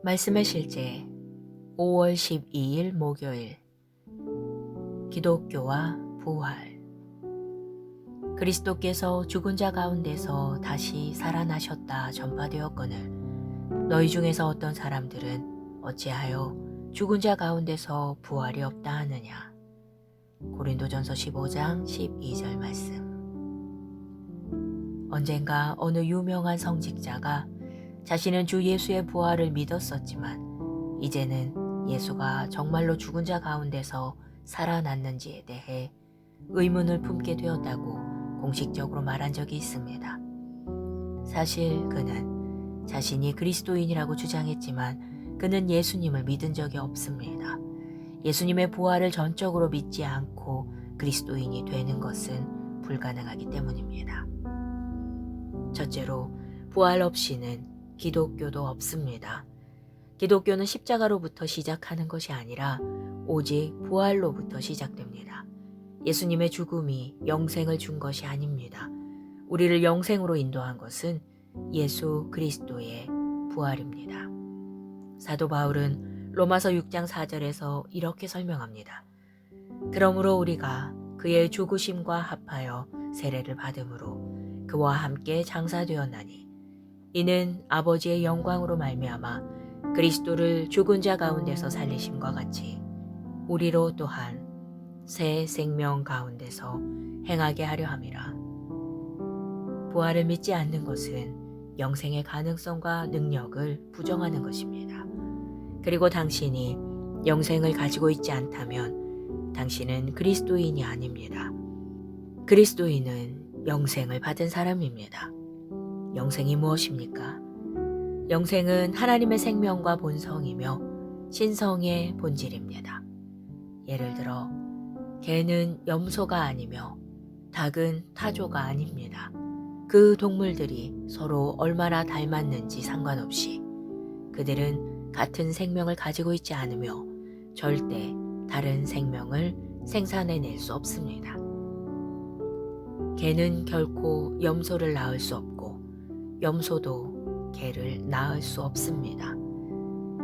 말씀의 실제 5월 12일 목요일 기독교와 부활. 그리스도께서 죽은 자 가운데서 다시 살아나셨다 전파되었거늘 너희 중에서 어떤 사람들은 어찌하여 죽은 자 가운데서 부활이 없다 하느냐. 고린도전서 15장 12절 말씀. 언젠가 어느 유명한 성직자가 자신은 주 예수의 부활을 믿었었지만 이제는 예수가 정말로 죽은 자 가운데서 살아났는지에 대해 의문을 품게 되었다고 공식적으로 말한 적이 있습니다. 사실 그는 자신이 그리스도인이라고 주장했지만 그는 예수님을 믿은 적이 없습니다. 예수님의 부활을 전적으로 믿지 않고 그리스도인이 되는 것은 불가능하기 때문입니다. 첫째로, 부활 없이는 기독교도 없습니다. 기독교는 십자가로부터 시작하는 것이 아니라 오직 부활로부터 시작됩니다. 예수님의 죽음이 영생을 준 것이 아닙니다. 우리를 영생으로 인도한 것은 예수 그리스도의 부활입니다. 사도 바울은 로마서 6장 4절에서 이렇게 설명합니다. 그러므로 우리가 그의 죽으심과 합하여 세례를 받음으로 그와 함께 장사되었나니 이는 아버지의 영광으로 말미암아 그리스도를 죽은 자 가운데서 살리심과 같이 우리로 또한 새 생명 가운데서 행하게 하려 함이라. 부활을 믿지 않는 것은 영생의 가능성과 능력을 부정하는 것입니다. 그리고 당신이 영생을 가지고 있지 않다면 당신은 그리스도인이 아닙니다. 그리스도인은 영생을 받은 사람입니다. 영생이 무엇입니까? 영생은 하나님의 생명과 본성이며 신성의 본질입니다. 예를 들어 개는 염소가 아니며 닭은 타조가 아닙니다. 그 동물들이 서로 얼마나 닮았는지 상관없이 그들은 같은 생명을 가지고 있지 않으며 절대 다른 생명을 생산해낼 수 없습니다. 개는 결코 염소를 낳을 수 없고 염소도 개를 낳을 수 없습니다.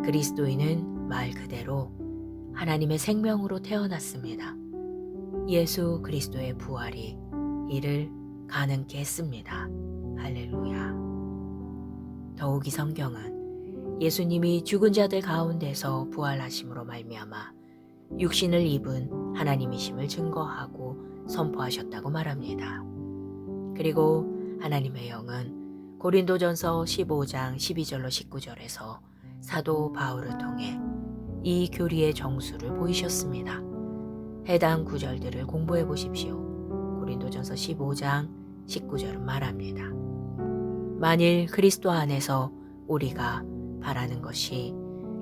그리스도인은 말 그대로 하나님의 생명으로 태어났습니다. 예수 그리스도의 부활이 이를 가능케 했습니다. 할렐루야. 더욱이 성경은 예수님이 죽은 자들 가운데서 부활하심으로 말미암아 육신을 입은 하나님이심을 증거하고 선포하셨다고 말합니다. 그리고 하나님의 영은 고린도전서 15장 12절로 19절에서 사도 바울을 통해 이 교리의 정수를 보이셨습니다. 해당 구절들을 공부해 보십시오. 고린도전서 15장 19절은 말합니다. 만일 그리스도 안에서 우리가 바라는 것이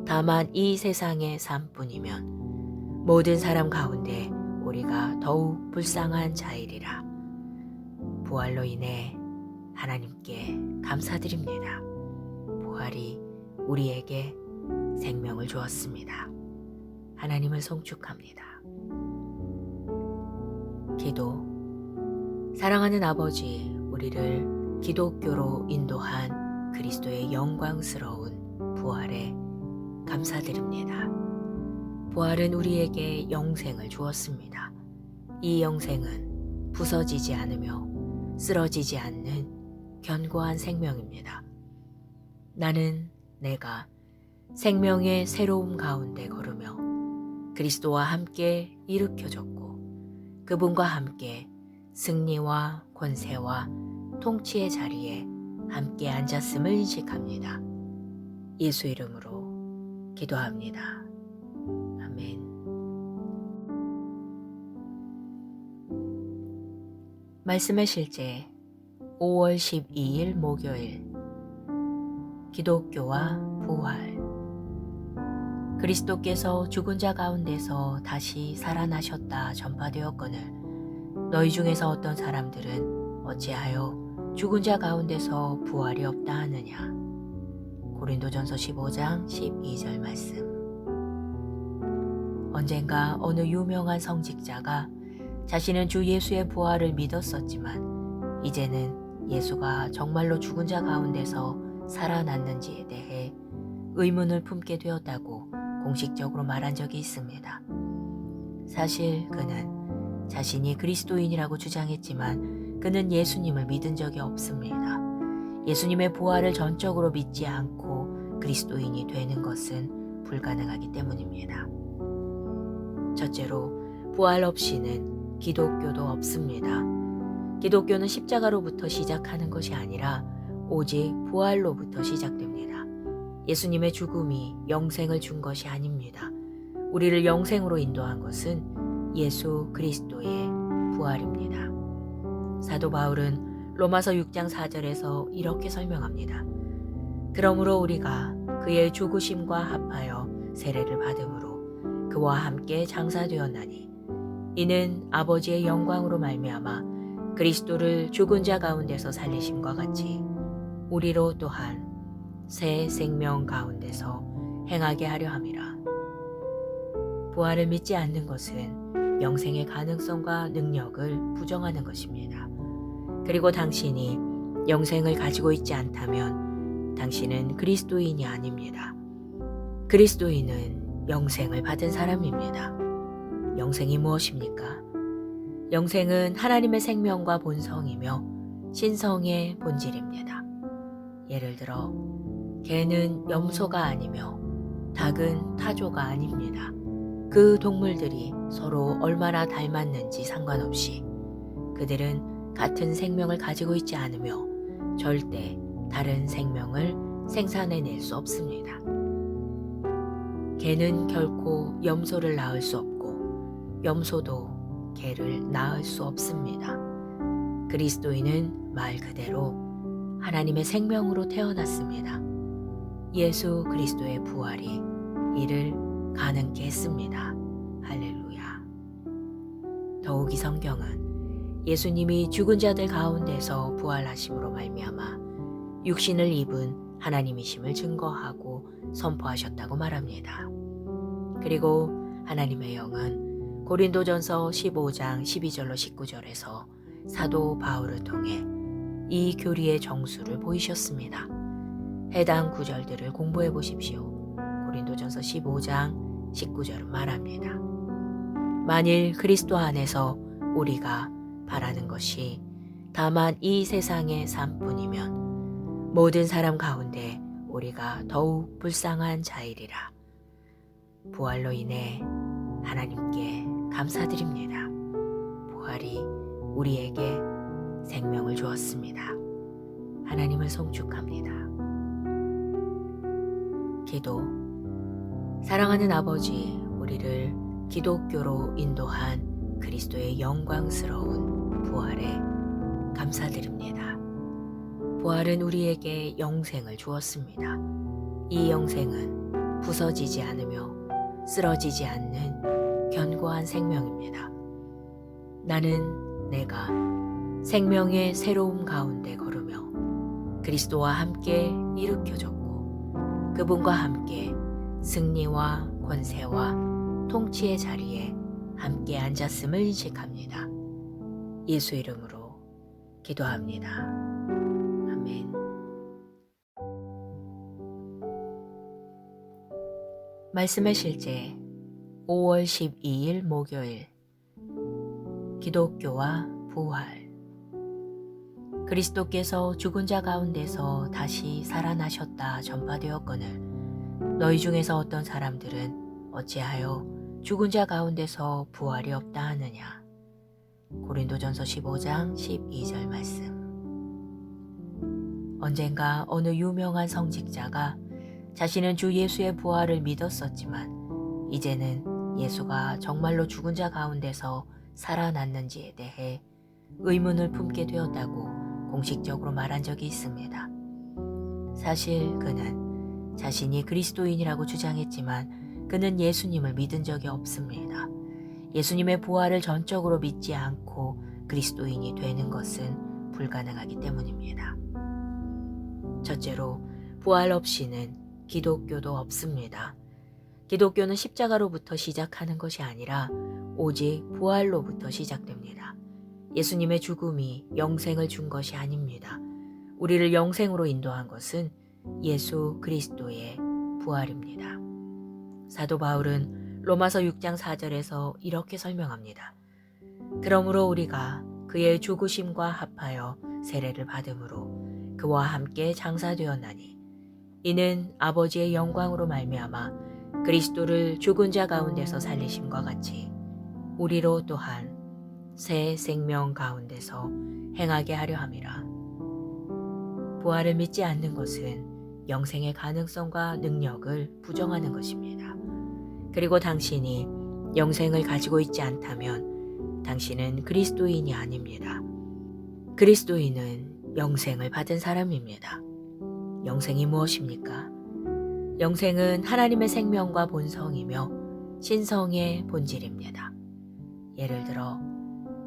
다만 이 세상의 삶뿐이면 모든 사람 가운데 우리가 더욱 불쌍한 자이리라. 부활로 인해 하나님께 감사드립니다. 부활이 우리에게 생명을 주었습니다. 하나님을 송축합니다. 기도. 사랑하는 아버지, 우리를 기독교로 인도한 그리스도의 영광스러운 부활에 감사드립니다. 부활은 우리에게 영생을 주었습니다. 이 영생은 부서지지 않으며 쓰러지지 않는 견고한 생명입니다. 나는 내가 생명의 새로움 가운데 걸으며 그리스도와 함께 일으켜졌고 그분과 함께 승리와 권세와 통치의 자리에 함께 앉았음을 인식합니다. 예수 이름으로 기도합니다. 아멘. 말씀의 실제 5월 12일 목요일 기독교와 부활. 그리스도께서 죽은 자 가운데서 다시 살아나셨다 전파되었거늘 너희 중에서 어떤 사람들은 어찌하여 죽은 자 가운데서 부활이 없다 하느냐. 고린도전서 15장 12절 말씀. 언젠가 어느 유명한 성직자가 자신은 주 예수의 부활을 믿었었지만 이제는 예수가 정말로 죽은 자 가운데서 살아났는지에 대해 의문을 품게 되었다고 공식적으로 말한 적이 있습니다. 사실 그는 자신이 그리스도인이라고 주장했지만 그는 예수님을 믿은 적이 없습니다. 예수님의 부활을 전적으로 믿지 않고 그리스도인이 되는 것은 불가능하기 때문입니다. 첫째로, 부활 없이는 기독교도 없습니다. 기독교는 십자가로부터 시작하는 것이 아니라 오직 부활로부터 시작됩니다. 예수님의 죽음이 영생을 준 것이 아닙니다. 우리를 영생으로 인도한 것은 예수 그리스도의 부활입니다. 사도 바울은 로마서 6장 4절에서 이렇게 설명합니다. 그러므로 우리가 그의 죽으심과 합하여 세례를 받음으로 그와 함께 장사되었나니 이는 아버지의 영광으로 말미암아 그리스도를 죽은 자 가운데서 살리심과 같이 우리로 또한 새 생명 가운데서 행하게 하려 함이라. 부활을 믿지 않는 것은 영생의 가능성과 능력을 부정하는 것입니다. 그리고 당신이 영생을 가지고 있지 않다면 당신은 그리스도인이 아닙니다. 그리스도인은 영생을 받은 사람입니다. 영생이 무엇입니까? 영생은 하나님의 생명과 본성이며 신성의 본질입니다. 예를 들어 개는 염소가 아니며 닭은 타조가 아닙니다. 그 동물들이 서로 얼마나 닮았는지 상관없이 그들은 같은 생명을 가지고 있지 않으며 절대 다른 생명을 생산해낼 수 없습니다. 개는 결코 염소를 낳을 수 없고 염소도 개를 낳을 수 없습니다. 그리스도인은 말 그대로 하나님의 생명으로 태어났습니다. 예수 그리스도의 부활이 이를 가능케 했습니다. 할렐루야. 더욱이 성경은 예수님이 죽은 자들 가운데서 부활하심으로 말미암아 육신을 입은 하나님이심을 증거하고 선포하셨다고 말합니다. 그리고 하나님의 영은 고린도전서 15장 12절로 19절에서 사도 바울을 통해 이 교리의 정수를 보이셨습니다. 해당 구절들을 공부해 보십시오. 고린도전서 15장 19절은 말합니다. 만일 그리스도 안에서 우리가 바라는 것이 다만 이 세상의 삶뿐이면 모든 사람 가운데 우리가 더욱 불쌍한 자이리라. 부활로 인해 하나님께 감사드립니다. 부활이 우리에게 생명을 주었습니다. 하나님을 송축합니다. 기도. 사랑하는 아버지, 우리를 기독교로 인도한 그리스도의 영광스러운 부활에 감사드립니다. 부활은 우리에게 영생을 주었습니다. 이 영생은 부서지지 않으며 쓰러지지 않는 견고한 생명입니다. 나는 내가 생명의 새로움 가운데 걸으며 그리스도와 함께 일으켜졌고 그분과 함께 승리와 권세와 통치의 자리에 함께 앉았음을 인식합니다. 예수 이름으로 기도합니다. 아멘. 말씀의 실제 5월 12일 목요일. 기독교와 부활. 그리스도께서 죽은 자 가운데서 다시 살아나셨다 전파되었거늘 너희 중에서 어떤 사람들은 어찌하여 죽은 자 가운데서 부활이 없다 하느냐. 고린도전서 15장 12절 말씀. 언젠가 어느 유명한 성직자가 자신은 주 예수의 부활을 믿었었지만 이제는 예수가 정말로 죽은 자 가운데서 살아났는지에 대해 의문을 품게 되었다고 공식적으로 말한 적이 있습니다. 사실 그는 자신이 그리스도인이라고 주장했지만 그는 예수님을 믿은 적이 없습니다. 예수님의 부활을 전적으로 믿지 않고 그리스도인이 되는 것은 불가능하기 때문입니다. 첫째로, 부활 없이는 기독교도 없습니다. 기독교는 십자가로부터 시작하는 것이 아니라 오직 부활로부터 시작됩니다. 예수님의 죽음이 영생을 준 것이 아닙니다. 우리를 영생으로 인도한 것은 예수 그리스도의 부활입니다. 사도 바울은 로마서 6장 4절에서 이렇게 설명합니다. 그러므로 우리가 그의 죽으심과 합하여 세례를 받음으로 그와 함께 장사되었나니 이는 아버지의 영광으로 말미암아 그리스도를 죽은 자 가운데서 살리심과 같이 우리로 또한 새 생명 가운데서 행하게 하려 함이라. 부활을 믿지 않는 것은 영생의 가능성과 능력을 부정하는 것입니다. 그리고 당신이 영생을 가지고 있지 않다면 당신은 그리스도인이 아닙니다. 그리스도인은 영생을 받은 사람입니다. 영생이 무엇입니까? 영생은 하나님의 생명과 본성이며 신성의 본질입니다. 예를 들어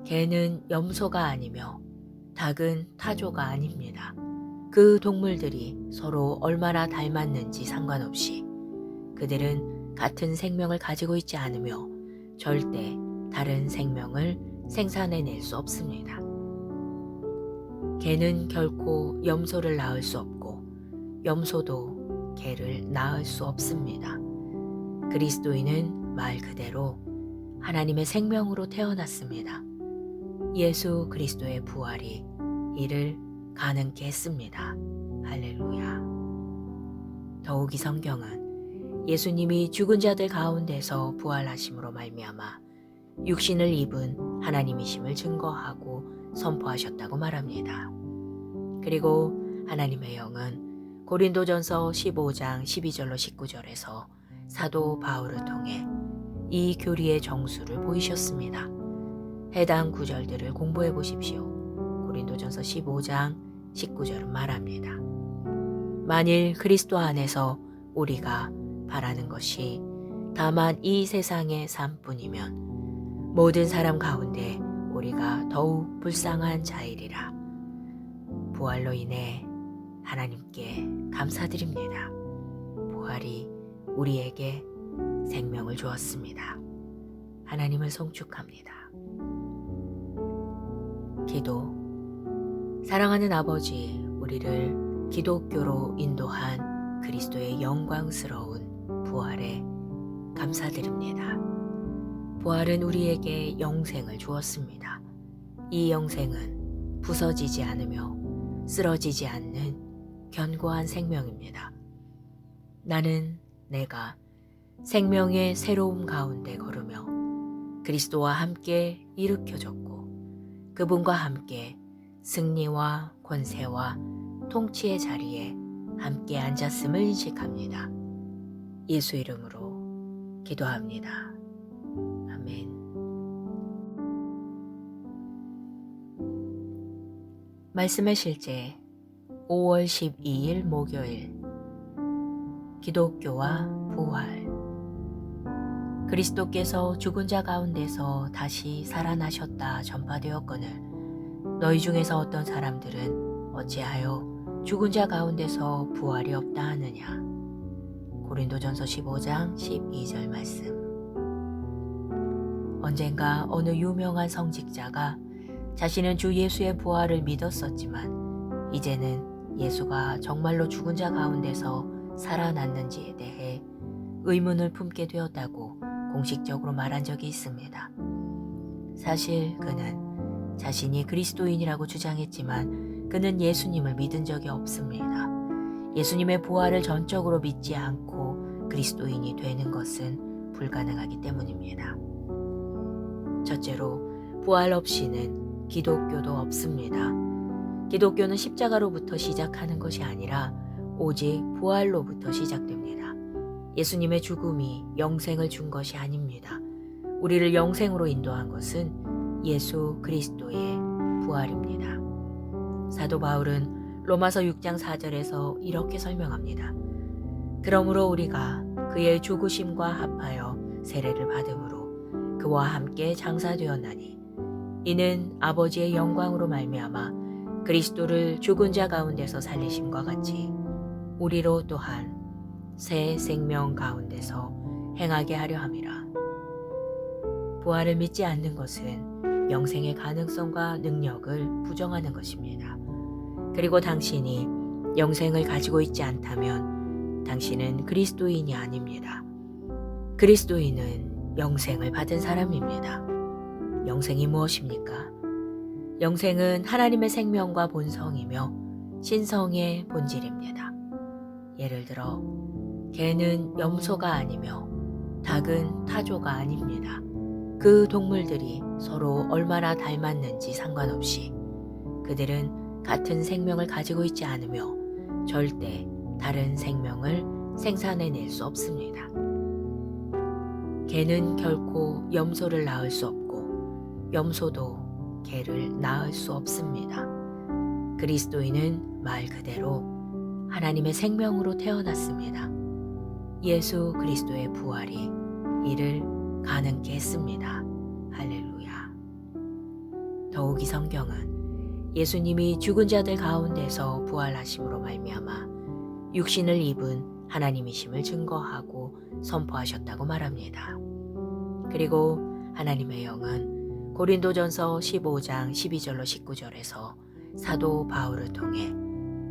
개는 염소가 아니며 닭은 타조가 아닙니다. 그 동물들이 서로 얼마나 닮았는지 상관없이 그들은 같은 생명을 가지고 있지 않으며 절대 다른 생명을 생산해낼 수 없습니다. 개는 결코 염소를 낳을 수 없고 염소도 개를 낳을 수 없습니다. 그리스도인은 말 그대로 하나님의 생명으로 태어났습니다. 예수 그리스도의 부활이 이를 가능케 했습니다. 할렐루야. 더욱이 성경은 예수님이 죽은 자들 가운데서 부활하심으로 말미암아 육신을 입은 하나님이심을 증거하고 선포하셨다고 말합니다. 그리고 하나님의 영은 고린도전서 15장 12절로 19절에서 사도 바울을 통해 이 교리의 정수를 보이셨습니다. 해당 구절들을 공부해 보십시오. 고린도전서 15장 19절은 말합니다. 만일 그리스도 안에서 우리가 바라는 것이 다만 이 세상의 삶뿐이면 모든 사람 가운데 우리가 더욱 불쌍한 자이리라. 부활로 인해 하나님께 감사드립니다. 부활이 우리에게 생명을 주었습니다. 하나님을 송축합니다. 기도. 사랑하는 아버지, 우리를 기독교로 인도한 그리스도의 영광스러운 부활에 감사드립니다. 부활은 우리에게 영생을 주었습니다. 이 영생은 부서지지 않으며 쓰러지지 않는 견고한 생명입니다. 나는 내가 생명의 새로움 가운데 걸으며 그리스도와 함께 일으켜졌고 그분과 함께 승리와 권세와 통치의 자리에 함께 앉았음을 인식합니다. 예수 이름으로 기도합니다. 아멘. 말씀의 실제 5월 12일 목요일 기독교와 부활. 그리스도께서 죽은 자 가운데서 다시 살아나셨다 전파되었거늘 너희 중에서 어떤 사람들은 어찌하여 죽은 자 가운데서 부활이 없다 하느냐. 고린도전서 15장 12절 말씀. 언젠가 어느 유명한 성직자가 자신은 주 예수의 부활을 믿었었지만 이제는 예수가 정말로 죽은 자 가운데서 살아났는지에 대해 의문을 품게 되었다고 공식적으로 말한 적이 있습니다. 사실 그는 자신이 그리스도인이라고 주장했지만 그는 예수님을 믿은 적이 없습니다. 예수님의 부활을 전적으로 믿지 않고 그리스도인이 되는 것은 불가능하기 때문입니다. 첫째로 부활 없이는 기독교도 없습니다. 기독교는 십자가로부터 시작하는 것이 아니라 오직 부활로부터 시작됩니다. 예수님의 죽음이 영생을 준 것이 아닙니다. 우리를 영생으로 인도한 것은 예수 그리스도의 부활입니다. 사도 바울은 로마서 6장 4절에서 이렇게 설명합니다. 그러므로 우리가 그의 죽으심과 합하여 세례를 받음으로 그와 함께 장사되었나니 이는 아버지의 영광으로 말미암아 그리스도를 죽은 자 가운데서 살리심과 같이 우리로 또한 새 생명 가운데서 행하게 하려 함이라. 부활을 믿지 않는 것은 영생의 가능성과 능력을 부정하는 것입니다. 그리고 당신이 영생을 가지고 있지 않다면 당신은 그리스도인이 아닙니다. 그리스도인은 영생을 받은 사람입니다. 영생이 무엇입니까? 영생은 하나님의 생명과 본성이며 신성의 본질입니다. 예를 들어 개는 염소가 아니며 닭은 타조가 아닙니다. 그 동물들이 서로 얼마나 닮았는지 상관없이 그들은 같은 생명을 가지고 있지 않으며 절대 다른 생명을 생산해낼 수 없습니다. 개는 결코 염소를 낳을 수 없고 염소도 개를 낳을 수 없습니다. 그리스도인은 말 그대로 하나님의 생명으로 태어났습니다. 예수 그리스도의 부활이 이를 가능케 했습니다. 할렐루야. 더욱이 성경은 예수님이 죽은 자들 가운데서 부활하심으로 말미암아 육신을 입은 하나님이심을 증거하고 선포하셨다고 말합니다. 그리고 하나님의 영은 고린도전서 15장 12절로 19절에서 사도 바울을 통해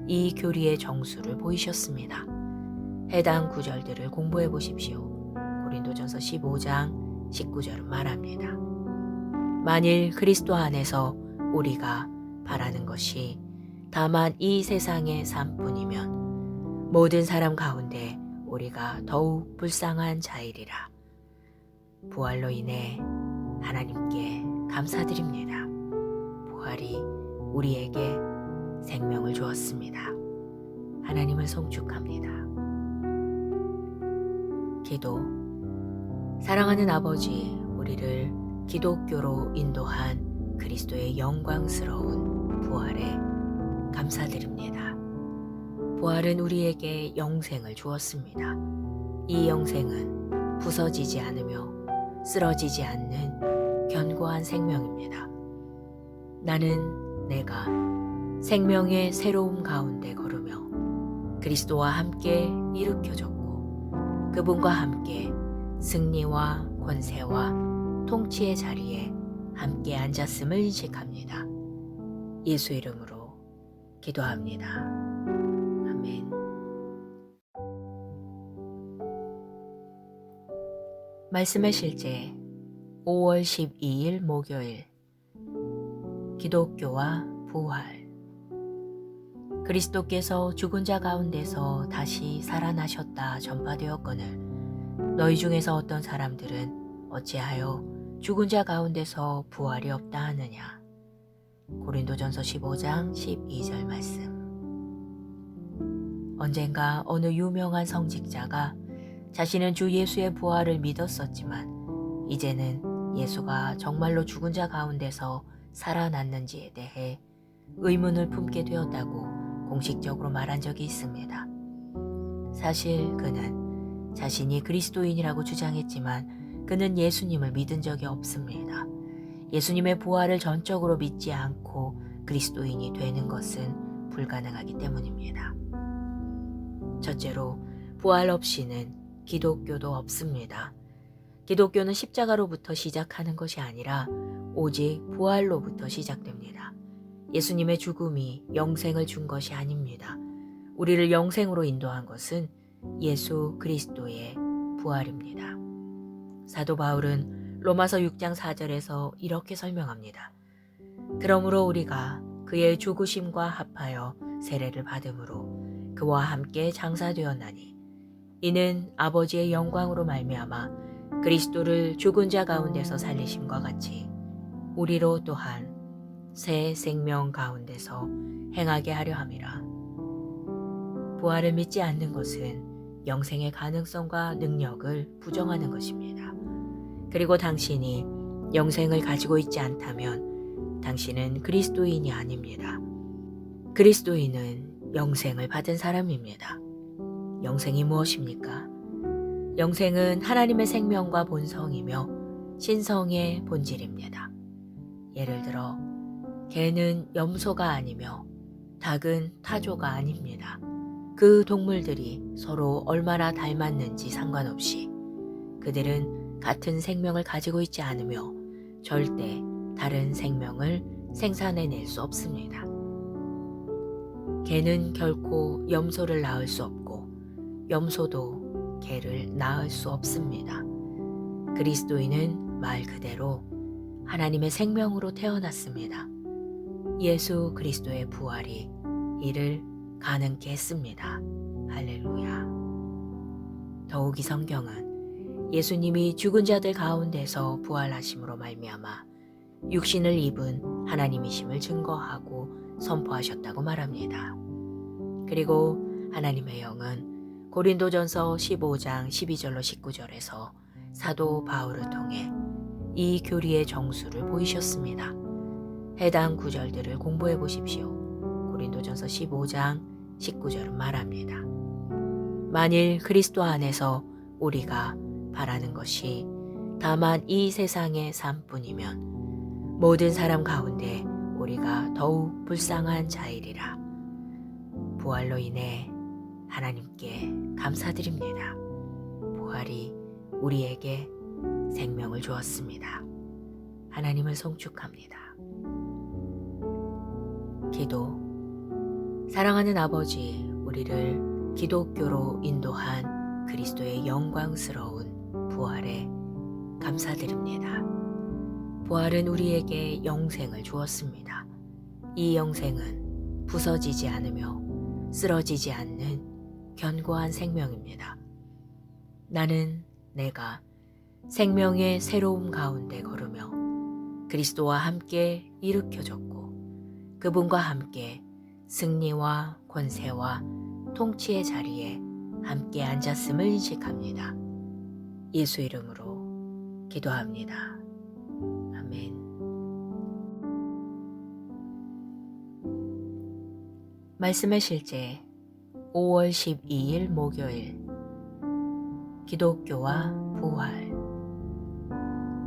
이 교리의 정수를 보이셨습니다. 해당 구절들을 공부해 보십시오. 고린도전서 15장 19절은 말합니다. 만일 그리스도 안에서 우리가 바라는 것이 다만 이 세상의 삶뿐이면 모든 사람 가운데 우리가 더욱 불쌍한 자이리라. 부활로 인해 하나님께 감사드립니다. 부활이 우리에게 생명을 주었습니다. 하나님을 송축합니다. 기도. 사랑하는 아버지, 우리를 기독교로 인도한 그리스도의 영광스러운 부활에 감사드립니다. 부활은 우리에게 영생을 주었습니다. 이 영생은 부서지지 않으며 쓰러지지 않는 견고한 생명입니다. 나는 내가 생명의 새로움 가운데 걸으며 그리스도와 함께 일으켜졌고 그분과 함께 승리와 권세와 통치의 자리에 함께 앉았음을 인식합니다. 예수 이름으로 기도합니다. 아멘. 말씀의 실제 5월 12일 목요일. 기독교와 부활. 그리스도께서 죽은 자 가운데서 다시 살아나셨다 전파되었거늘 너희 중에서 어떤 사람들은 어찌하여 죽은 자 가운데서 부활이 없다 하느냐. 고린도전서 15장 12절 말씀. 언젠가 어느 유명한 성직자가 자신은 주 예수의 부활을 믿었었지만 이제는 예수가 정말로 죽은 자 가운데서 살아났는지에 대해 의문을 품게 되었다고 공식적으로 말한 적이 있습니다. 사실 그는 자신이 그리스도인이라고 주장했지만 그는 예수님을 믿은 적이 없습니다. 예수님의 부활을 전적으로 믿지 않고 그리스도인이 되는 것은 불가능하기 때문입니다. 첫째로 부활 없이는 기독교도 없습니다. 기독교는 십자가로부터 시작하는 것이 아니라 오직 부활로부터 시작됩니다. 예수님의 죽음이 영생을 준 것이 아닙니다. 우리를 영생으로 인도한 것은 예수 그리스도의 부활입니다. 사도 바울은 로마서 6장 4절에서 이렇게 설명합니다. 그러므로 우리가 그의 죽으심과 합하여 세례를 받음으로 그와 함께 장사되었나니 이는 아버지의 영광으로 말미암아 그리스도를 죽은 자 가운데서 살리심과 같이 우리로 또한 새 생명 가운데서 행하게 하려 함이라. 부활을 믿지 않는 것은 영생의 가능성과 능력을 부정하는 것입니다. 그리고 당신이 영생을 가지고 있지 않다면 당신은 그리스도인이 아닙니다. 그리스도인은 영생을 받은 사람입니다. 영생이 무엇입니까? 영생은 하나님의 생명과 본성이며 신성의 본질입니다. 예를 들어 개는 염소가 아니며 닭은 타조가 아닙니다. 그 동물들이 서로 얼마나 닮았는지 상관없이 그들은 같은 생명을 가지고 있지 않으며 절대 다른 생명을 생산해낼 수 없습니다. 개는 결코 염소를 낳을 수 없고 염소도 개를 낳을 수 없습니다. 그리스도인은 말 그대로 하나님의 생명으로 태어났습니다. 예수 그리스도의 부활이 이를 가능케 했습니다. 할렐루야. 더욱이 성경은 예수님이 죽은 자들 가운데서 부활하심으로 말미암아 육신을 입은 하나님이심을 증거하고 선포하셨다고 말합니다. 그리고 하나님의 영은 고린도전서 15장 12절로 19절에서 사도 바울을 통해 이 교리의 정수를 보이셨습니다. 해당 구절들을 공부해 보십시오. 고린도전서 15장 19절은 말합니다. 만일 그리스도 안에서 우리가 바라는 것이 다만 이 세상의 삶뿐이면 모든 사람 가운데 우리가 더욱 불쌍한 자이리라. 부활로 인해 하나님께 감사드립니다. 부활이 우리에게 생명을 주었습니다. 하나님을 송축합니다. 기도. 사랑하는 아버지, 우리를 기독교로 인도한 그리스도의 영광스러운 부활에 감사드립니다. 부활은 우리에게 영생을 주었습니다. 이 영생은 부서지지 않으며 쓰러지지 않는 견고한 생명입니다. 나는 내가 생명의 새로움 가운데 걸으며 그리스도와 함께 일으켜졌고 그분과 함께 승리와 권세와 통치의 자리에 함께 앉았음을 인식합니다. 예수 이름으로 기도합니다. 아멘. 말씀의 실제 5월 12일 목요일. 기독교와 부활.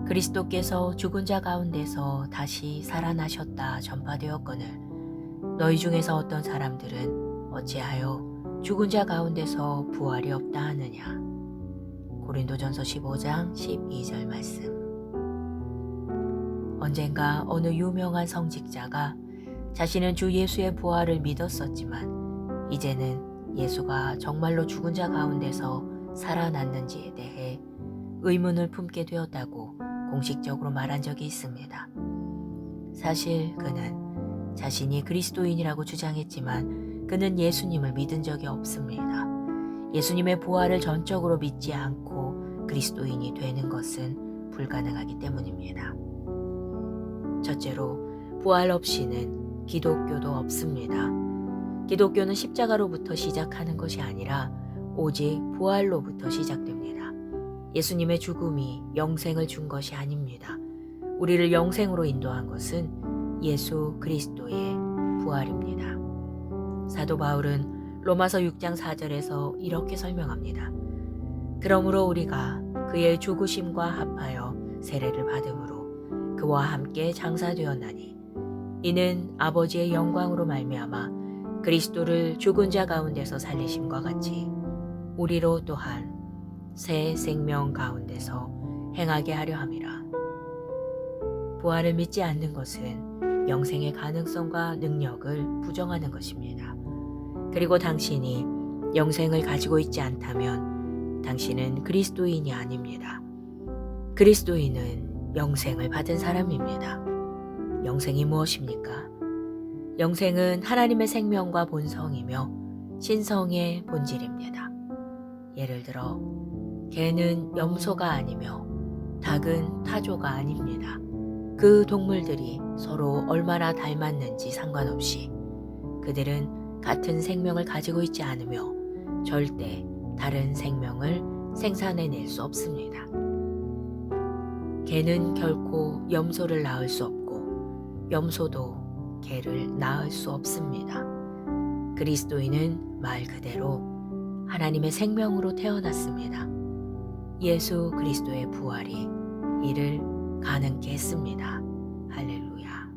그리스도께서 죽은 자 가운데서 다시 살아나셨다 전파되었거늘 너희 중에서 어떤 사람들은 어찌하여 죽은 자 가운데서 부활이 없다 하느냐. 고린도전서 15장 12절 말씀. 언젠가 어느 유명한 성직자가 자신은 주 예수의 부활을 믿었었지만 이제는 예수가 정말로 죽은 자 가운데서 살아났는지에 대해 의문을 품게 되었다고 공식적으로 말한 적이 있습니다. 사실 그는 자신이 그리스도인이라고 주장했지만 그는 예수님을 믿은 적이 없습니다. 예수님의 부활을 전적으로 믿지 않고 그리스도인이 되는 것은 불가능하기 때문입니다. 첫째로, 부활 없이는 기독교도 없습니다. 기독교는 십자가로부터 시작하는 것이 아니라 오직 부활로부터 시작됩니다. 예수님의 죽음이 영생을 준 것이 아닙니다. 우리를 영생으로 인도한 것은 예수 그리스도의 부활입니다. 사도 바울은 로마서 6장 4절에서 이렇게 설명합니다. 그러므로 우리가 그의 죽으심과 합하여 세례를 받음으로 그와 함께 장사되었나니 이는 아버지의 영광으로 말미암아 그리스도를 죽은 자 가운데서 살리심과 같이 우리로 또한 새 생명 가운데서 행하게 하려 함이라. 부활을 믿지 않는 것은 영생의 가능성과 능력을 부정하는 것입니다. 그리고 당신이 영생을 가지고 있지 않다면 당신은 그리스도인이 아닙니다. 그리스도인은 영생을 받은 사람입니다. 영생이 무엇입니까? 영생은 하나님의 생명과 본성이며 신성의 본질입니다. 예를 들어 개는 염소가 아니며 닭은 타조가 아닙니다. 그 동물들이 서로 얼마나 닮았는지 상관없이 그들은 같은 생명을 가지고 있지 않으며 절대 다른 생명을 생산해낼 수 없습니다. 개는 결코 염소를 낳을 수 없고 염소도 개를 낳을 수 없습니다. 그리스도인은 말 그대로 하나님의 생명으로 태어났습니다. 예수 그리스도의 부활이 이를 가능케 했습니다. 할렐루야.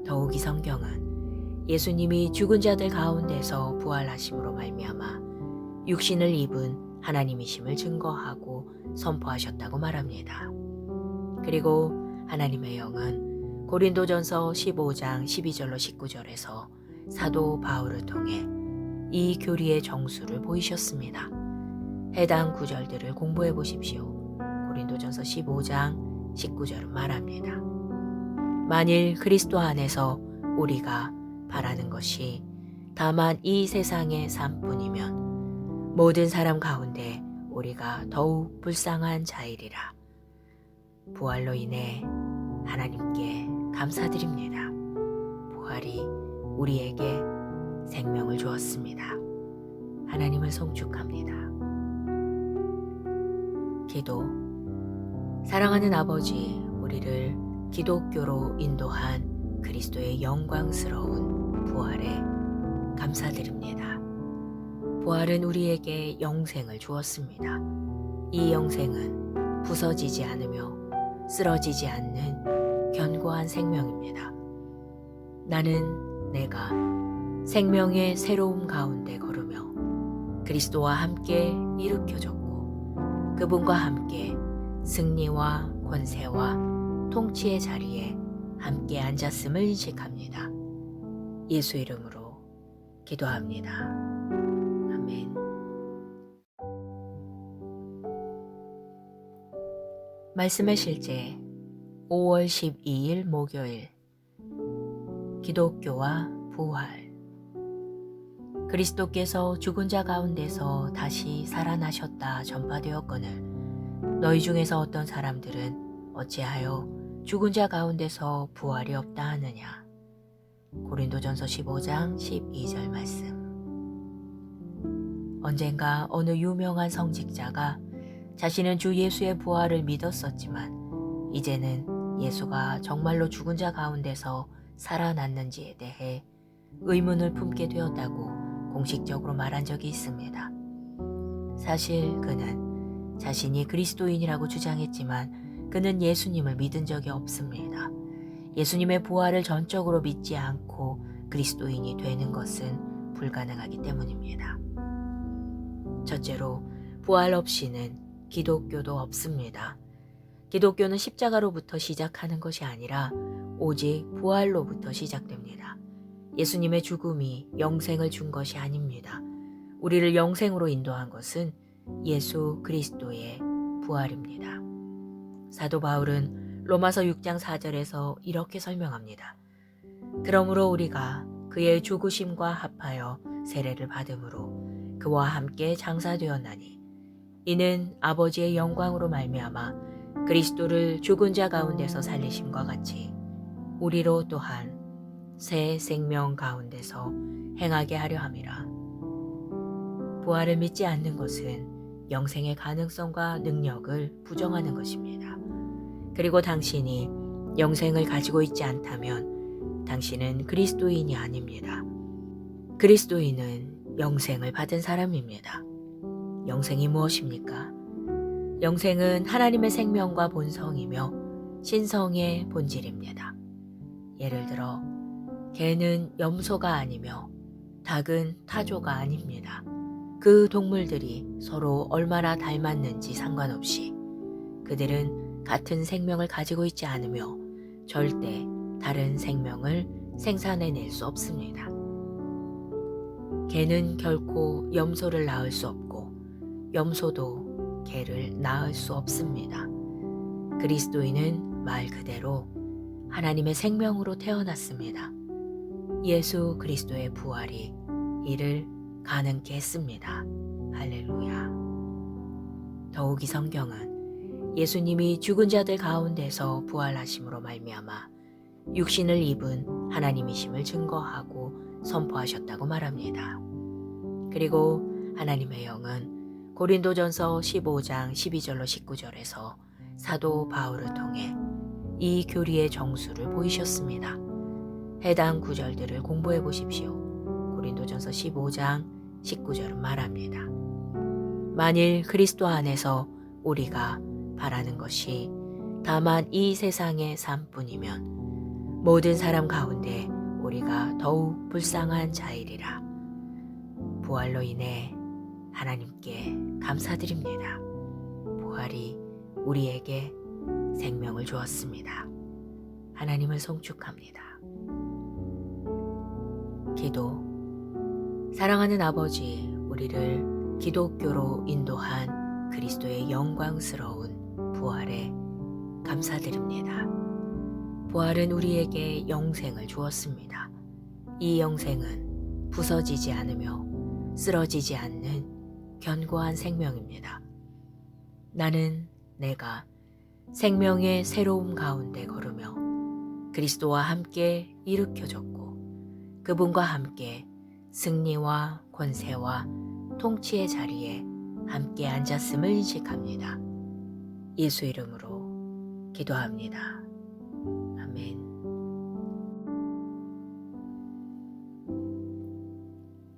더욱이 성경은 예수님이 죽은 자들 가운데서 부활하심으로 말미암아 육신을 입은 하나님이심을 증거하고 선포하셨다고 말합니다. 그리고 하나님의 영은 고린도전서 15장 12절로 19절에서 사도 바울을 통해 이 교리의 정수를 보이셨습니다. 해당 구절들을 공부해 보십시오. 고린도전서 15장 19절은 말합니다. 만일 그리스도 안에서 우리가 바라는 것이 다만 이 세상의 삶뿐이면 모든 사람 가운데 우리가 더욱 불쌍한 자이리라. 부활로 인해 하나님께 감사드립니다. 부활이 우리에게 생명을 주었습니다. 하나님을 송축합니다. 기도. 사랑하는 아버지, 우리를 기독교로 인도한 그리스도의 영광스러운 부활에 감사드립니다. 부활은 우리에게 영생을 주었습니다. 이 영생은 부서지지 않으며 쓰러지지 않는 견고한 생명입니다. 나는 내가 생명의 새로움 가운데 걸으며 그리스도와 함께 일으켜졌고 그분과 함께 승리와 권세와 통치의 자리에 함께 앉았음을 인식합니다. 예수 이름으로 기도합니다. 아멘. 말씀의 실제 5월 12일 목요일. 기독교와 부활. 그리스도께서 죽은 자 가운데서 다시 살아나셨다 전파되었거늘 너희 중에서 어떤 사람들은 어찌하여 죽은 자 가운데서 부활이 없다 하느냐. 고린도전서 15장 12절 말씀. 언젠가 어느 유명한 성직자가 자신은 주 예수의 부활을 믿었었지만 이제는 예수가 정말로 죽은 자 가운데서 살아났는지에 대해 의문을 품게 되었다고 공식적으로 말한 적이 있습니다. 사실 그는 자신이 그리스도인이라고 주장했지만 그는 예수님을 믿은 적이 없습니다. 예수님의 부활을 전적으로 믿지 않고 그리스도인이 되는 것은 불가능하기 때문입니다. 첫째로, 부활 없이는 기독교도 없습니다. 기독교는 십자가로부터 시작하는 것이 아니라 오직 부활로부터 시작됩니다. 예수님의 죽음이 영생을 준 것이 아닙니다. 우리를 영생으로 인도한 것은 예수 그리스도의 부활입니다. 사도 바울은 로마서 6장 4절에서 이렇게 설명합니다. 그러므로 우리가 그의 죽으심과 합하여 세례를 받음으로 그와 함께 장사되었나니 이는 아버지의 영광으로 말미암아 그리스도를 죽은 자 가운데서 살리심과 같이 우리로 또한 새 생명 가운데서 행하게 하려 함이라. 부활을 믿지 않는 것은 영생의 가능성과 능력을 부정하는 것입니다. 그리고 당신이 영생을 가지고 있지 않다면 당신은 그리스도인이 아닙니다. 그리스도인은 영생을 받은 사람입니다. 영생이 무엇입니까? 영생은 하나님의 생명과 본성이며 신성의 본질입니다. 예를 들어 개는 염소가 아니며 닭은 타조가 아닙니다. 그 동물들이 서로 얼마나 닮았는지 상관없이 그들은 같은 생명을 가지고 있지 않으며 절대 다른 생명을 생산해낼 수 없습니다. 개는 결코 염소를 낳을 수 없고 염소도 개를 낳을 수 없습니다. 그리스도인은 말 그대로 하나님의 생명으로 태어났습니다. 예수 그리스도의 부활이 이를 가능케 했습니다. 할렐루야. 더욱이 성경은 예수님이 죽은 자들 가운데서 부활하심으로 말미암아 육신을 입은 하나님이심을 증거하고 선포하셨다고 말합니다. 그리고 하나님의 영은 고린도전서 15장 12절로 19절에서 사도 바울을 통해 이 교리의 정수를 보이셨습니다. 해당 구절들을 공부해 보십시오. 고린도전서 15장 19절은 말합니다. 만일 그리스도 안에서 우리가 바라는 것이 다만 이 세상의 삶뿐이면 모든 사람 가운데 우리가 더욱 불쌍한 자이리라. 부활로 인해 하나님께 감사드립니다. 부활이 우리에게 생명을 주었습니다. 하나님을 송축합니다. 기도. 사랑하는 아버지, 우리를 기독교로 인도한 그리스도의 영광스러운 부활에 감사드립니다. 부활은 우리에게 영생을 주었습니다. 이 영생은 부서지지 않으며 쓰러지지 않는 견고한 생명입니다. 나는 내가 생명의 새로움 가운데 걸으며 그리스도와 함께 일으켜졌고 그분과 함께 승리와 권세와 통치의 자리에 함께 앉았음을 인식합니다. 예수 이름으로 기도합니다. 아멘.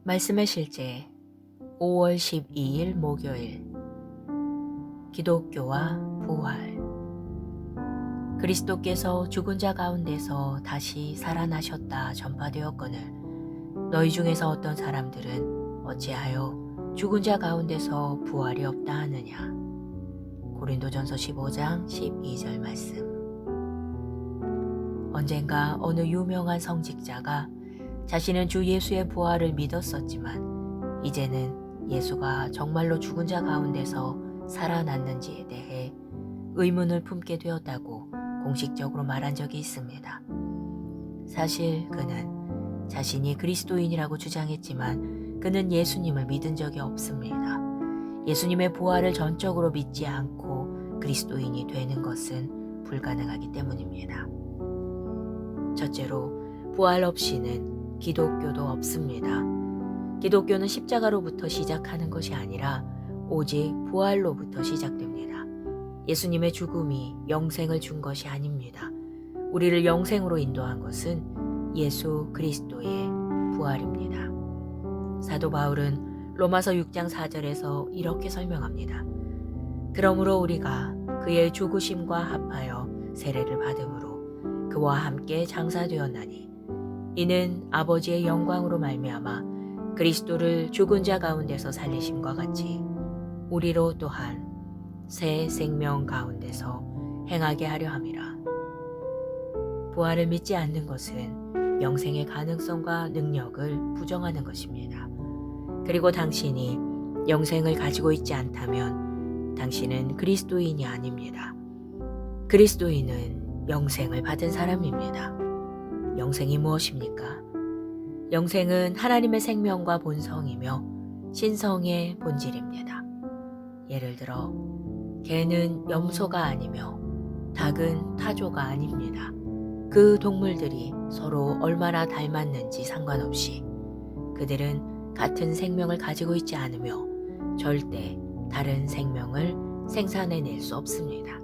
말씀의 실제 5월 12일 목요일 기독교와 부활. 그리스도께서 죽은 자 가운데서 다시 살아나셨다 전파되었거늘 너희 중에서 어떤 사람들은 어찌하여 죽은 자 가운데서 부활이 없다 하느냐. 고린도전서 15장 12절 말씀. 언젠가 어느 유명한 성직자가 자신은 주 예수의 부활을 믿었었지만 이제는 예수가 정말로 죽은 자 가운데서 살아났는지에 대해 의문을 품게 되었다고 공식적으로 말한 적이 있습니다. 사실 그는 자신이 그리스도인이라고 주장했지만 그는 예수님을 믿은 적이 없습니다. 예수님의 부활을 전적으로 믿지 않고 그리스도인이 되는 것은 불가능하기 때문입니다. 첫째로, 부활 없이는 기독교도 없습니다. 기독교는 십자가로부터 시작하는 것이 아니라 오직 부활로부터 시작됩니다. 예수님의 죽음이 영생을 준 것이 아닙니다. 우리를 영생으로 인도한 것은 예수 그리스도의 부활입니다. 사도 바울은 로마서 6장 4절에서 이렇게 설명합니다. 그러므로 우리가 그의 죽으심과 합하여 세례를 받음으로 그와 함께 장사되었나니 이는 아버지의 영광으로 말미암아 그리스도를 죽은 자 가운데서 살리심과 같이 우리로 또한 새 생명 가운데서 행하게 하려 함이라. 부활을 믿지 않는 것은 영생의 가능성과 능력을 부정하는 것입니다. 그리고 당신이 영생을 가지고 있지 않다면 당신은 그리스도인이 아닙니다. 그리스도인은 영생을 받은 사람입니다. 영생이 무엇입니까? 영생은 하나님의 생명과 본성이며 신성의 본질입니다. 예를 들어 개는 염소가 아니며 닭은 타조가 아닙니다. 그 동물들이 서로 얼마나 닮았는지 상관없이 그들은 같은 생명을 가지고 있지 않으며 절대 다른 생명을 생산해낼 수 없습니다.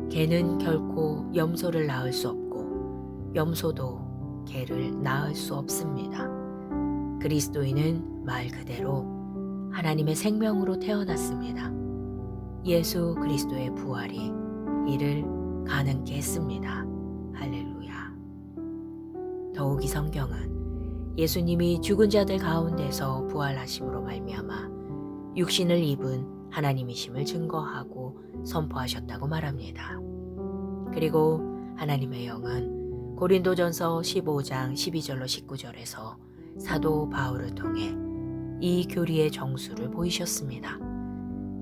개는 결코 염소를 낳을 수 없고 염소도 개를 낳을 수 없습니다. 그리스도인은 말 그대로 하나님의 생명으로 태어났습니다. 예수 그리스도의 부활이 이를 가능케 했습니다. 할렐루야. 더욱이 성경은 예수님이 죽은 자들 가운데서 부활하심으로 말미암아 육신을 입은 하나님이심을 증거하고 선포하셨다고 말합니다. 그리고 하나님의 영은 고린도전서 15장 12절로 19절에서 사도 바울을 통해 이 교리의 정수를 보이셨습니다.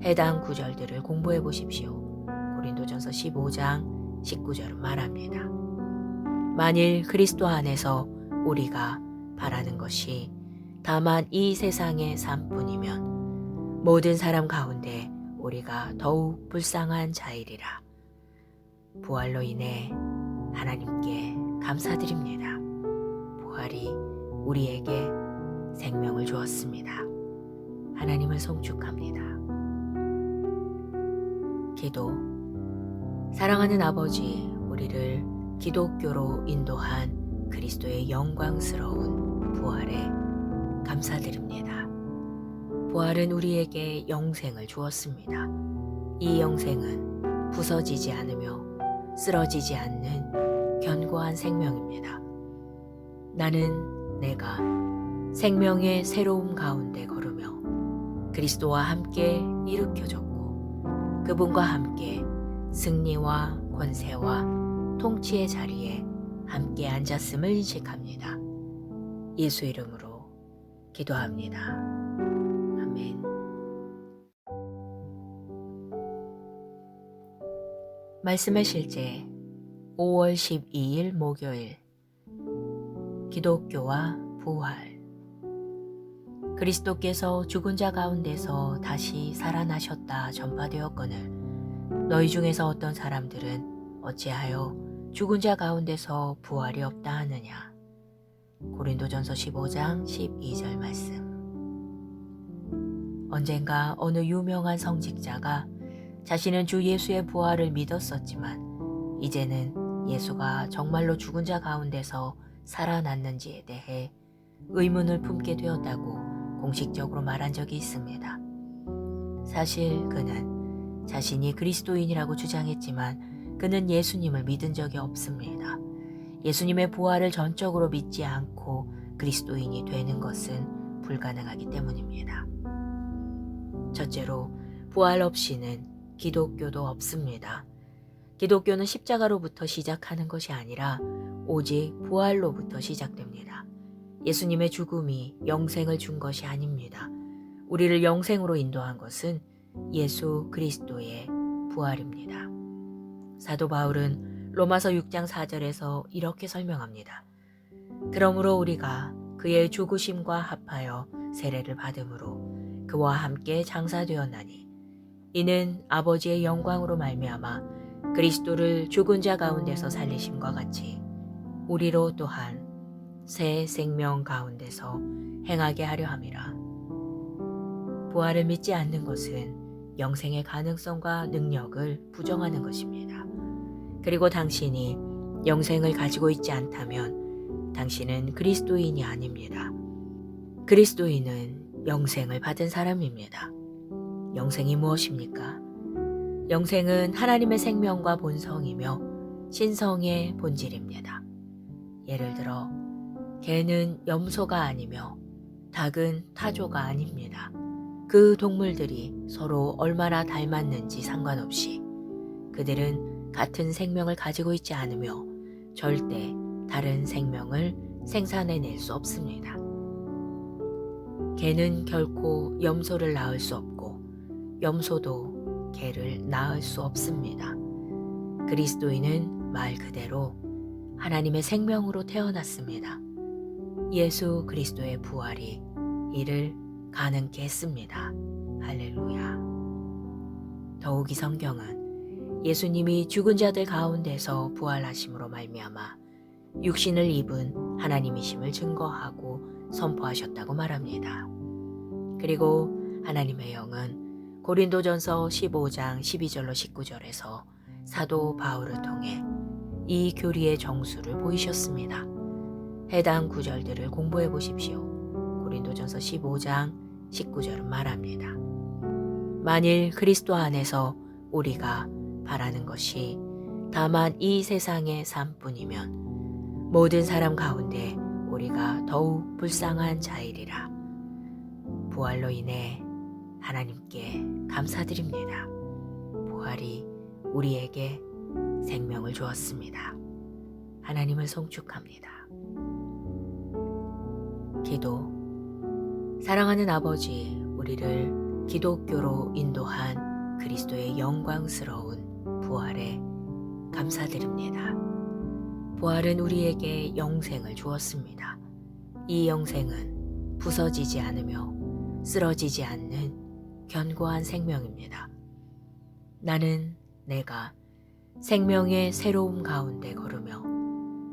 해당 구절들을 공부해 보십시오. 고린도전서 15장 19절은 말합니다. 만일 그리스도 안에서 우리가 바라는 것이 다만 이 세상의 삶뿐이면 모든 사람 가운데 우리가 더욱 불쌍한 자이리라. 부활로 인해 하나님께 감사드립니다. 부활이 우리에게 생명을 주었습니다. 하나님을 송축합니다. 기도. 사랑하는 아버지, 우리를 기독교로 인도한 그리스도의 영광스러운 부활에 감사드립니다. 부활은 우리에게 영생을 주었습니다. 이 영생은 부서지지 않으며 쓰러지지 않는 견고한 생명입니다. 나는 내가 생명의 새로움 가운데 걸으며 그리스도와 함께 일으켜졌고 그분과 함께 승리와 권세와 통치의 자리에 함께 앉았음을 인식합니다. 예수 이름으로 기도합니다. 아멘. 말씀의 실제 5월 12일 목요일 기독교와 부활. 그리스도께서 죽은 자 가운데서 다시 살아나셨다 전파되었거늘 너희 중에서 어떤 사람들은 어찌하여 죽은 자 가운데서 부활이 없다 하느냐. 고린도전서 15장 12절 말씀. 언젠가 어느 유명한 성직자가 자신은 주 예수의 부활을 믿었었지만 이제는 예수가 정말로 죽은 자 가운데서 살아났는지에 대해 의문을 품게 되었다고 공식적으로 말한 적이 있습니다. 사실 그는 자신이 그리스도인이라고 주장했지만 그는 예수님을 믿은 적이 없습니다. 예수님의 부활을 전적으로 믿지 않고 그리스도인이 되는 것은 불가능하기 때문입니다. 첫째로 부활 없이는 기독교도 없습니다. 기독교는 십자가로부터 시작하는 것이 아니라 오직 부활로부터 시작됩니다. 예수님의 죽음이 영생을 준 것이 아닙니다. 우리를 영생으로 인도한 것은 예수 그리스도의 부활입니다. 사도 바울은 로마서 6장 4절에서 이렇게 설명합니다. 그러므로 우리가 그의 죽으심과 합하여 세례를 받음으로 그와 함께 장사되었나니 이는 아버지의 영광으로 말미암아 그리스도를 죽은 자 가운데서 살리심과 같이 우리로 또한 새 생명 가운데서 행하게 하려 함이라. 부활을 믿지 않는 것은 영생의 가능성과 능력을 부정하는 것입니다. 그리고 당신이 영생을 가지고 있지 않다면 당신은 그리스도인이 아닙니다. 그리스도인은 영생을 받은 사람입니다. 영생이 무엇입니까? 영생은 하나님의 생명과 본성이며 신성의 본질입니다. 예를 들어 개는 염소가 아니며 닭은 타조가 아닙니다. 그 동물들이 서로 얼마나 닮았는지 상관없이 그들은 같은 생명을 가지고 있지 않으며 절대 다른 생명을 생산해낼 수 없습니다. 개는 결코 염소를 낳을 수 없고 염소도 개를 낳을 수 없습니다. 그리스도인은 말 그대로 하나님의 생명으로 태어났습니다. 예수 그리스도의 부활이 이를 가능케 했습니다. 할렐루야. 더욱이 성경은 예수님이 죽은 자들 가운데서 부활하심으로 말미암아 육신을 입은 하나님이심을 증거하고 선포하셨다고 말합니다. 그리고 하나님의 영은 고린도전서 15장 12절로 19절에서 사도 바울을 통해 이 교리의 정수를 보이셨습니다. 해당 구절들을 공부해 보십시오. 고린도전서 15장 19절은 말합니다. 만일 그리스도 안에서 우리가 바라는 것이 다만 이 세상의 삶뿐이면 모든 사람 가운데 우리가 더욱 불쌍한 자이리라. 부활로 인해 하나님께 감사드립니다. 부활이 우리에게 생명을 주었습니다. 하나님을 송축합니다. 기도. 사랑하는 아버지, 우리를 기독교로 인도한 그리스도의 영광스러운 부활에 감사드립니다. 부활은 우리에게 영생을 주었습니다. 이 영생은 부서지지 않으며 쓰러지지 않는 견고한 생명입니다. 나는 내가 생명의 새로움 가운데 걸으며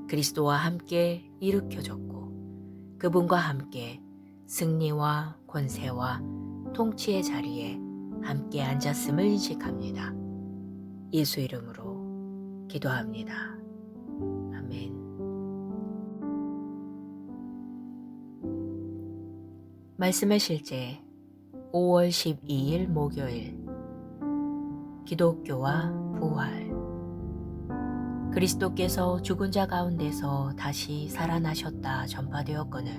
그리스도와 함께 일으켜졌고 그분과 함께 승리와 권세와 통치의 자리에 함께 앉았음을 인식합니다. 예수 이름으로 기도합니다. 아멘. 말씀의 실제 5월 12일 목요일 기독교와 부활. 그리스도께서 죽은 자 가운데서 다시 살아나셨다 전파되었거늘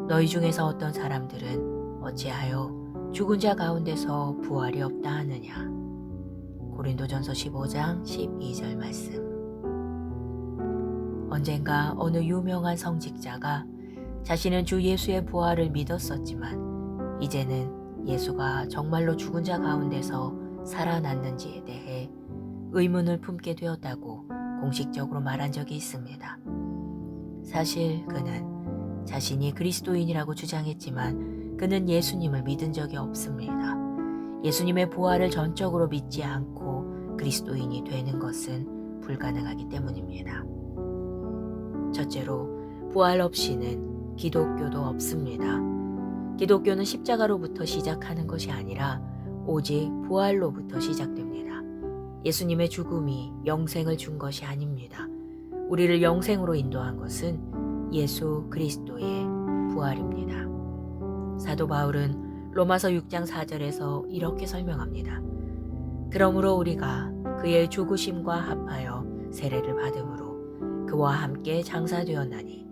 너희 중에서 어떤 사람들은 어찌하여 죽은 자 가운데서 부활이 없다 하느냐. 고린도전서 15장 12절 말씀. 언젠가 어느 유명한 성직자가 자신은 주 예수의 부활을 믿었었지만 이제는 예수가 정말로 죽은 자 가운데서 살아났는지에 대해 의문을 품게 되었다고 공식적으로 말한 적이 있습니다. 사실 그는 자신이 그리스도인이라고 주장했지만 그는 예수님을 믿은 적이 없습니다. 예수님의 부활을 전적으로 믿지 않고 그리스도인이 되는 것은 불가능하기 때문입니다. 첫째로, 부활 없이는 기독교도 없습니다. 기독교는 십자가로부터 시작하는 것이 아니라 오직 부활로부터 시작됩니다. 예수님의 죽음이 영생을 준 것이 아닙니다. 우리를 영생으로 인도한 것은 예수 그리스도의 부활입니다. 사도 바울은 로마서 6장 4절에서 이렇게 설명합니다. 그러므로 우리가 그의 죽으심과 합하여 세례를 받음으로 그와 함께 장사되었나니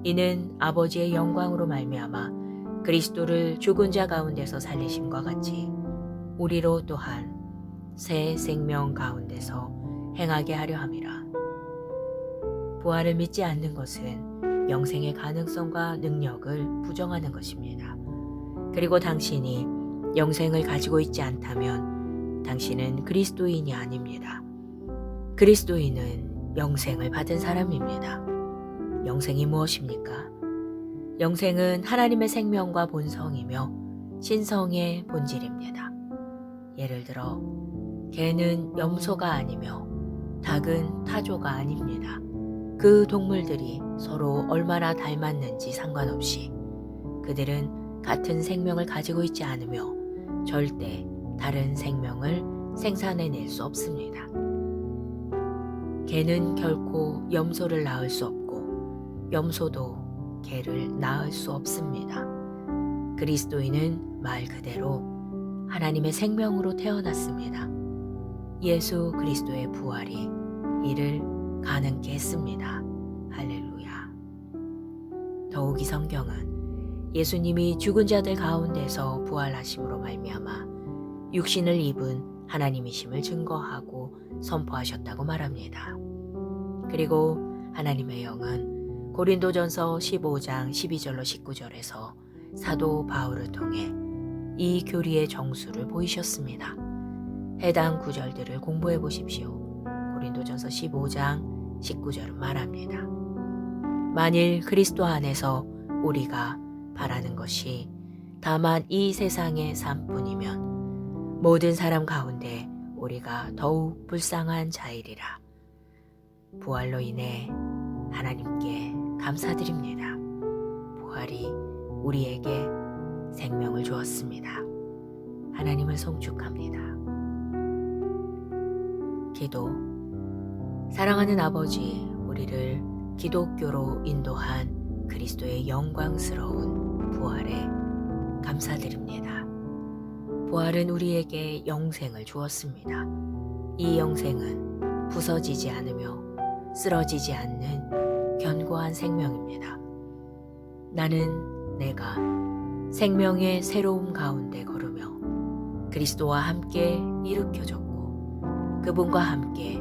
이는 아버지의 영광으로 말미암아 그리스도를 죽은 자 가운데서 살리심과 같이 우리로 또한 새 생명 가운데서 행하게 하려 함이라. 부활을 믿지 않는 것은 영생의 가능성과 능력을 부정하는 것입니다. 그리고 당신이 영생을 가지고 있지 않다면 당신은 그리스도인이 아닙니다. 그리스도인은 영생을 받은 사람입니다. 영생이 무엇입니까? 영생은 하나님의 생명과 본성이며 신성의 본질입니다. 예를 들어 개는 염소가 아니며 닭은 타조가 아닙니다. 그 동물들이 서로 얼마나 닮았는지 상관없이 그들은 같은 생명을 가지고 있지 않으며 절대 다른 생명을 생산해낼 수 없습니다. 개는 결코 염소를 낳을 수 없고 염소도 개를 낳을 수 없습니다. 그리스도인은 말 그대로 하나님의 생명으로 태어났습니다. 예수 그리스도의 부활이 이를 가능케 했습니다. 할렐루야. 더욱이 성경은 예수님이 죽은 자들 가운데서 부활하심으로 말미암아 육신을 입은 하나님이심을 증거하고 선포하셨다고 말합니다. 그리고 하나님의 영은 고린도전서 15장 12절로 19절에서 사도 바울을 통해 이 교리의 정수를 보이셨습니다. 해당 구절들을 공부해 보십시오. 고린도전서 15장 19절은 말합니다. 만일 그리스도 안에서 우리가 바라는 것이 다만 이 세상의 삶뿐이면 모든 사람 가운데 우리가 더욱 불쌍한 자이리라. 부활로 인해 하나님께 감사드립니다. 부활이 우리에게 생명을 주었습니다. 하나님을 송축합니다. 기도. 사랑하는 아버지, 우리를 기독교로 인도한 그리스도의 영광스러운 부활에 감사드립니다. 부활은 우리에게 영생을 주었습니다. 이 영생은 부서지지 않으며 쓰러지지 않는 견고한 생명입니다. 나는 내가 생명의 새로움 가운데 걸으며 그리스도와 함께 일으켜졌고 그분과 함께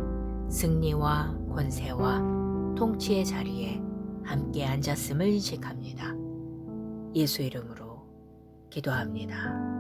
승리와 권세와 통치의 자리에 함께 앉았음을 인식합니다. 예수 이름으로 기도합니다.